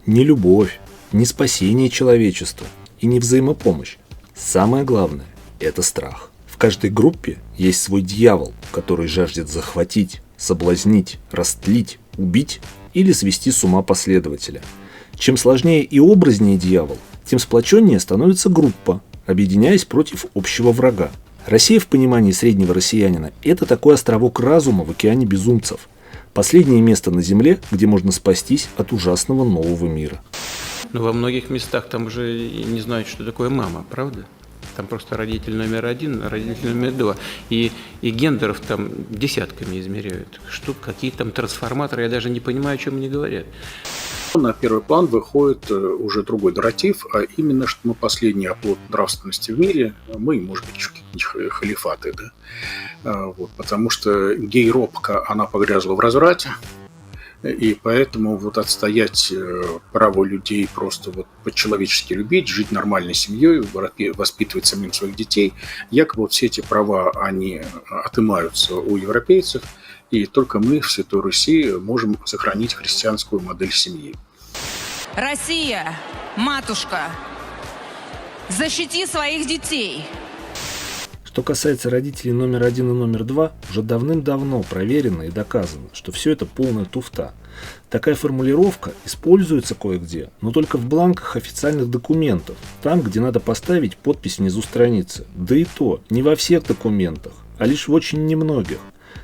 Не любовь, не спасение человечества и не взаимопомощь. Самое главное – это страх. В каждой группе есть свой дьявол, который жаждет захватить, соблазнить, растлить, убить или свести с ума последователя. Чем сложнее и образнее дьявол, тем сплоченнее становится группа, объединяясь против общего врага. Россия в понимании среднего россиянина – это такой островок разума в океане безумцев. Последнее место на Земле, где можно спастись от ужасного нового мира. Но во многих местах там уже не знают, что такое мама, правда? Там просто родитель номер 1, родитель номер 2. И гендеров там десятками измеряют. Что, какие там трансформаторы, я даже не понимаю, о чем они говорят. На первый план выходит уже другой нарратив, а именно, что мы последний оплот нравственности в мире, мы, может быть, еще какие-нибудь халифаты, да? Вот, потому что гей-робка, она погрязла в разврате, и поэтому вот отстоять право людей просто вот по-человечески любить, жить нормальной семьей, воспитывать самим своих детей, якобы вот все эти права, они отымаются у европейцев, и только мы в Святой Руси можем сохранить христианскую модель семьи. Россия, матушка, защити своих детей. Что касается родителей номер 1 и номер 2, уже давным-давно проверено и доказано, что все это полная туфта. Такая формулировка используется кое-где, но только в бланках официальных документов, там, где надо поставить подпись внизу страницы. Да и то, не во всех документах, а лишь в очень немногих.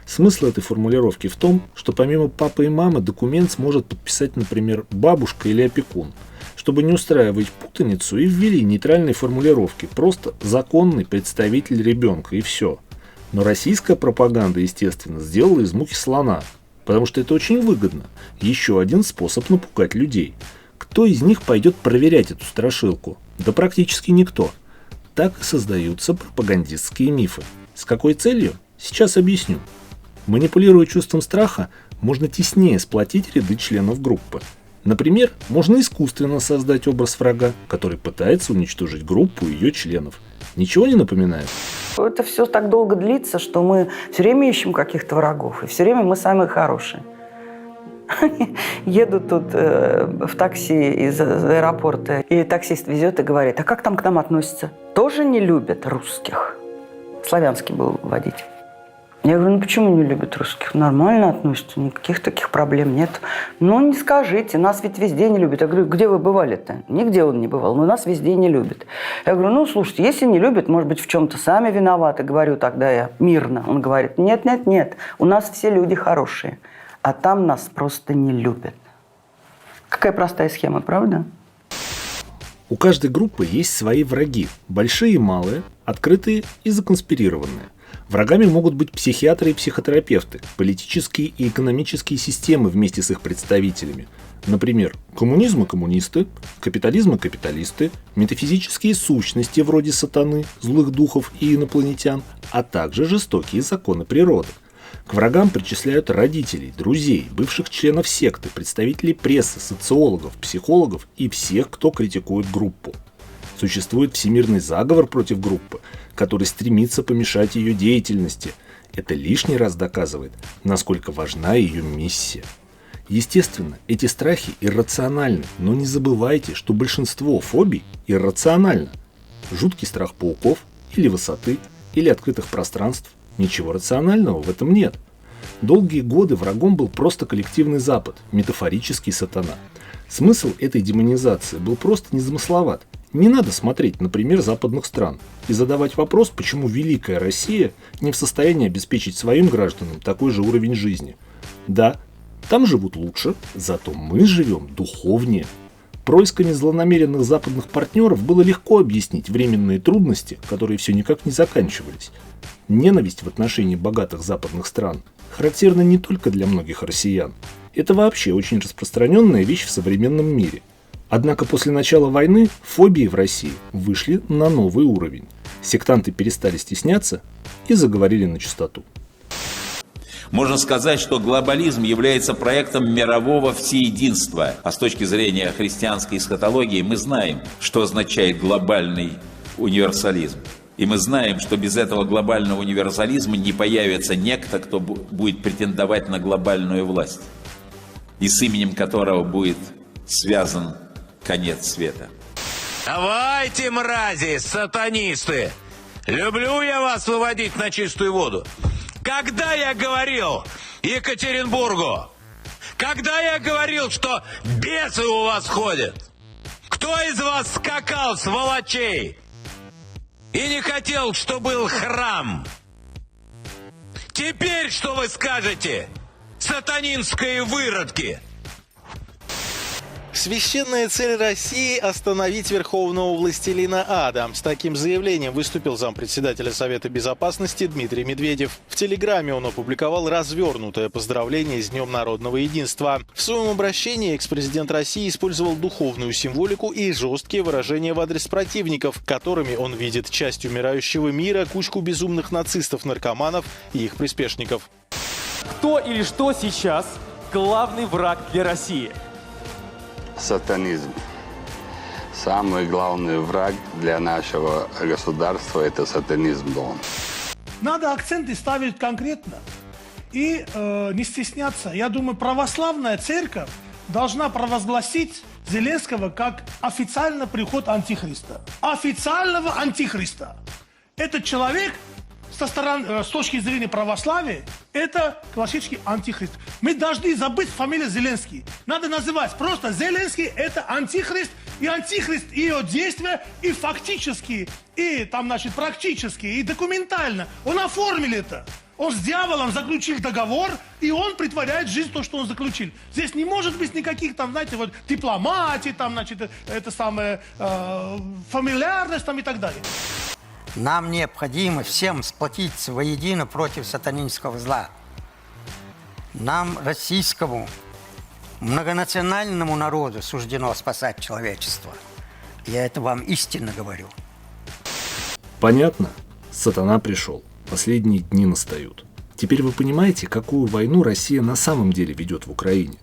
Смысл этой формулировки в том, что помимо папы и мамы документ сможет подписать, например, бабушка или опекун. Чтобы не устраивать путаницу, и ввели нейтральные формулировки, просто законный представитель ребенка и все. Но российская пропаганда, естественно, сделала из мухи слона, потому что это очень выгодно. Еще один способ напугать людей. Кто из них пойдет проверять эту страшилку? Да практически никто. Так и создаются пропагандистские мифы. С какой целью? Сейчас объясню. Манипулируя чувством страха, можно теснее сплотить ряды членов группы. Например, можно искусственно создать образ врага, который пытается уничтожить группу и ее членов. Ничего не напоминает? Это все так долго длится, что мы все время ищем каких-то врагов, и все время мы самые хорошие. Еду тут в такси из аэропорта, и таксист везет и говорит: а как там к нам относятся? Тоже не любят русских. Славянский был водитель. Я говорю: ну почему не любят русских? Нормально относятся, никаких таких проблем нет. Ну не скажите, нас ведь везде не любят. Я говорю: где вы бывали-то? Нигде он не бывал, но нас везде не любят. Я говорю: ну слушайте, если не любят, может быть, в чем-то сами виноваты. Говорю тогда я мирно. Он говорит: нет, нет, нет, у нас все люди хорошие, а там нас просто не любят. Какая простая схема, правда? У каждой группы есть свои враги, большие и малые, открытые и законспирированные. Врагами могут быть психиатры и психотерапевты, политические и экономические системы вместе с их представителями. Например, коммунизм и коммунисты, капитализм и капиталисты, метафизические сущности вроде сатаны, злых духов и инопланетян, а также жестокие законы природы. К врагам причисляют родителей, друзей, бывших членов секты, представителей прессы, социологов, психологов и всех, кто критикует группу. Существует всемирный заговор против группы, который стремится помешать ее деятельности. Это лишний раз доказывает, насколько важна ее миссия. Естественно, эти страхи иррациональны, но не забывайте, что большинство фобий иррационально. Жуткий страх пауков, или высоты, или открытых пространств. Ничего рационального в этом нет. Долгие годы врагом был просто коллективный Запад, метафорический сатана. Смысл этой демонизации был просто незамысловат. Не надо смотреть на пример западных стран и задавать вопрос, почему Великая Россия не в состоянии обеспечить своим гражданам такой же уровень жизни. Да, там живут лучше, зато мы живем духовнее. Происками злонамеренных западных партнеров было легко объяснить временные трудности, которые все никак не заканчивались. Ненависть в отношении богатых западных стран характерна не только для многих россиян. Это вообще очень распространенная вещь в современном мире. Однако после начала войны фобии в России вышли на новый уровень. Сектанты перестали стесняться и заговорили на чистоту. Можно сказать, что глобализм является проектом мирового всеединства. А с точки зрения христианской эсхатологии мы знаем, что означает глобальный универсализм. И мы знаем, что без этого глобального универсализма не появится некто, кто будет претендовать на глобальную власть, и с именем которого будет связан конец света. Давайте, мрази, сатанисты! Люблю я вас выводить на чистую воду. Когда я говорил Екатеринбургу, когда я говорил, что бесы у вас ходят, кто из вас скакал, сволочей, и не хотел, чтобы был храм? Теперь что вы скажете, сатанинские выродки? Священная цель России – остановить верховного властелина ада. С таким заявлением выступил зампредседателя Совета Безопасности Дмитрий Медведев. В Телеграме он опубликовал развернутое поздравление с Днем народного единства. В своем обращении экс-президент России использовал духовную символику и жесткие выражения в адрес противников, которыми он видит часть умирающего мира, кучку безумных нацистов, наркоманов и их приспешников. Кто или что сейчас главный враг для России? Сатанизм. Самый главный враг для нашего государства – это сатанизм. Надо акценты ставить конкретно и не стесняться. Я думаю, православная церковь должна провозгласить Зеленского как официально приход антихриста. Официального антихриста. Этот человек с точки зрения православия, это классический антихрист. Мы должны забыть фамилию Зеленский. Надо называть просто Зеленский – это антихрист, и антихрист, и ее действия, и фактически, и там, значит, практически, и документально. Он оформил это. Он с дьяволом заключил договор, и он притворяет в жизнь то, что он заключил. Здесь не может быть никаких там, знаете, вот дипломатии, там, значит, это самое, фамильярность там и так далее. Нам необходимо всем сплотиться воедино против сатанинского зла. Нам, российскому многонациональному народу, суждено спасать человечество. Я это вам истинно говорю. Понятно? Сатана пришел. Последние дни настают. Теперь вы понимаете, какую войну Россия на самом деле ведет в Украине?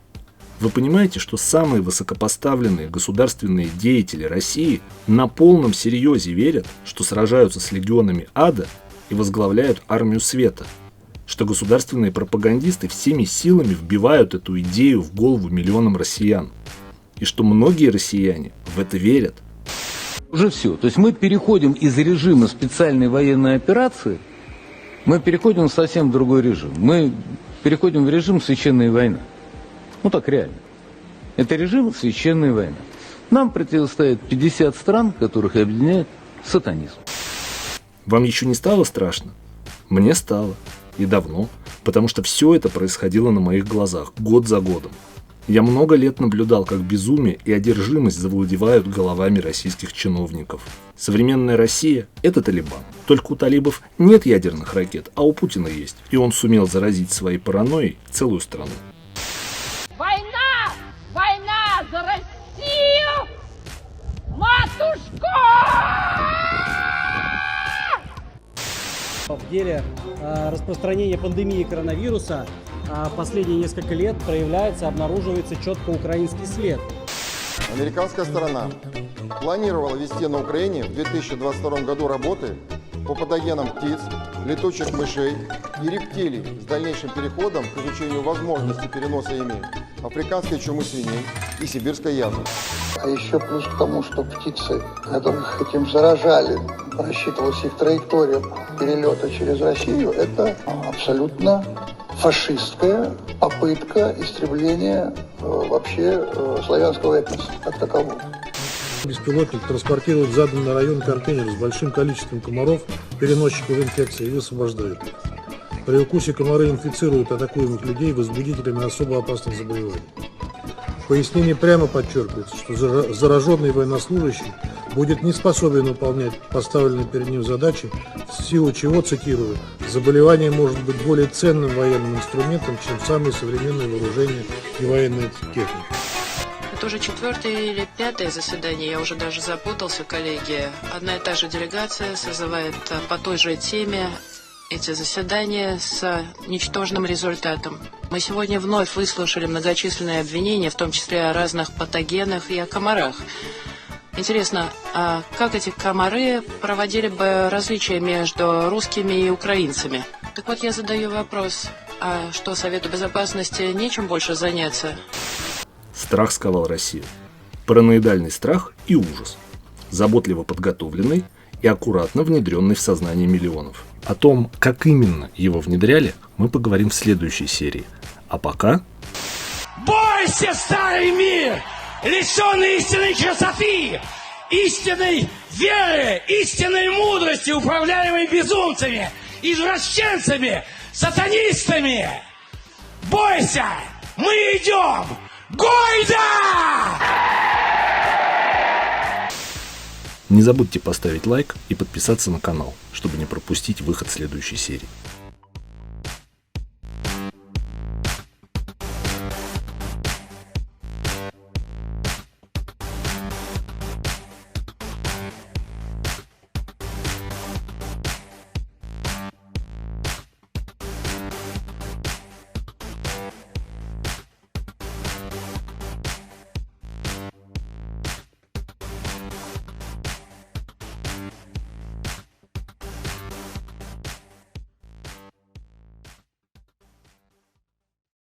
Вы понимаете, что самые высокопоставленные государственные деятели России на полном серьезе верят, что сражаются с легионами ада и возглавляют армию света, что государственные пропагандисты всеми силами вбивают эту идею в голову миллионам россиян, и что многие россияне в это верят. Уже все. То есть мы переходим из режима специальной военной операции, мы переходим в совсем другой режим. Мы переходим в режим священной войны. Ну так реально. Это режим священной войны. Нам противостоит 50 стран, которых объединяет сатанизм. Вам еще не стало страшно? Мне стало. И давно. Потому что все это происходило на моих глазах, год за годом. Я много лет наблюдал, как безумие и одержимость завладевают головами российских чиновников. Современная Россия – это Талибан. Только у талибов нет ядерных ракет, а у Путина есть. И он сумел заразить своей паранойей целую страну. Война! Война за Россию! Матушку! В деле распространения пандемии коронавируса последние несколько лет проявляется, обнаруживается четко украинский след. Американская сторона планировала вести на Украине в 2022 году работы по патогенам птиц, летучих мышей и рептилий с дальнейшим переходом к изучению возможности переноса ими африканской чумы свиней и сибирской язвы. А еще плюс к тому, что птицы, которых этим заражали, рассчитывалась их траектория перелета через Россию, это абсолютно фашистская попытка истребления вообще славянского этноса как такового. Беспилотник транспортирует в заданный район контейнер с большим количеством комаров, переносчиков инфекции, и высвобождает. При укусе комары инфицируют атакуемых людей возбудителями особо опасных заболеваний. В пояснении прямо подчеркивается, что зараженный военнослужащий будет не способен выполнять поставленные перед ним задачи, в силу чего, цитирую, заболевание может быть более ценным военным инструментом, чем самые современные вооружения и военная техника. Это уже 4-е или 5-е заседание, я уже даже запутался, коллеги. Одна и та же делегация созывает по той же теме эти заседания с ничтожным результатом. Мы сегодня вновь выслушали многочисленные обвинения, в том числе о разных патогенах и о комарах. Интересно, а как эти комары проводили бы различия между русскими и украинцами? Так вот, я задаю вопрос, а что, Совету Безопасности нечем больше заняться? Страх сковал Россию. Параноидальный страх и ужас. Заботливо подготовленный и аккуратно внедренный в сознание миллионов. О том, как именно его внедряли, мы поговорим в следующей серии. А пока... Бойся, старый мир, лишенный истинной красоты, истинной веры, истинной мудрости, управляемой безумцами, извращенцами, сатанистами! Бойся! Мы идем! Гойда! Не забудьте поставить лайк и подписаться на канал, чтобы не пропустить выход следующей серии.